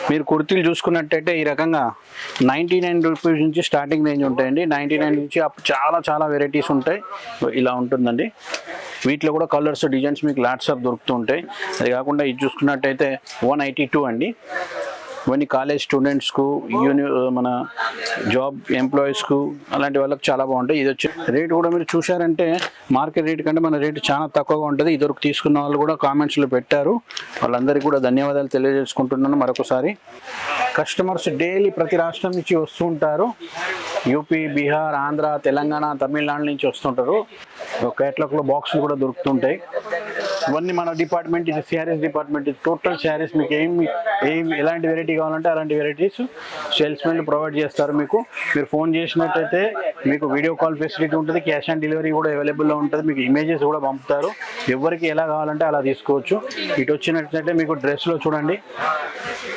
మీరు కుర్తీలు చూసుకున్నట్టయితే ఈ రకంగా 99 రూపీస్ నుంచి స్టార్టింగ్ రేంజ్ ఉంటాయండి. 99 నుంచి చాలా చాలా వెరైటీస్ ఉంటాయి. ఇలా ఉంటుందండి. వీటిలో కూడా కలర్స్ డిజైన్స్ మీకు లాట్స్ ఆఫ్ దొరుకుతూ ఉంటాయి. అది కాకుండా ఇది చూసుకున్నట్టయితే 182 అండి. ఇవన్నీ కాలేజ్ స్టూడెంట్స్కు మన జాబ్ ఎంప్లాయీస్కు అలాంటి వాళ్ళకి చాలా బాగుంటాయి. ఇది వచ్చి రేట్ కూడా మీరు చూసారంటే మార్కెట్ రేట్ కంటే మన రేటు చాలా తక్కువగా ఉంటుంది. ఇదివరకు తీసుకున్న వాళ్ళు కూడా కామెంట్స్లో పెట్టారు. వాళ్ళందరికీ కూడా ధన్యవాదాలు తెలియజేసుకుంటున్నాను మరొకసారి. కస్టమర్స్ డైలీ ప్రతి రాష్ట్రం నుంచి వస్తూ ఉంటారు. యూపీ, బీహార్, ఆంధ్ర, తెలంగాణ, తమిళనాడు నుంచి వస్తుంటారు. కేటలాగ్లో బాక్సులు కూడా దొరుకుతుంటాయి. ఇవన్నీ మన డిపార్ట్మెంట్, ఇది శారీస్ డిపార్ట్మెంట్. ఇది టోటల్ శారీస్. మీకు ఎలాంటి వెరైటీ కావాలంటే అలాంటి వెరైటీస్ సేల్స్మెన్లు ప్రొవైడ్ చేస్తారు. మీరు ఫోన్ చేసినట్టయితే మీకు వీడియో కాల్ ఫెసిలిటీ ఉంటుంది. క్యాష్ ఆన్ డెలివరీ కూడా అవైలబుల్లో ఉంటుంది. మీకు ఇమేజెస్ కూడా పంపుతారు. ఎవరికి ఎలా కావాలంటే అలా తీసుకోవచ్చు. ఇటు వచ్చినట్టయితే మీకు డ్రెస్లో చూడండి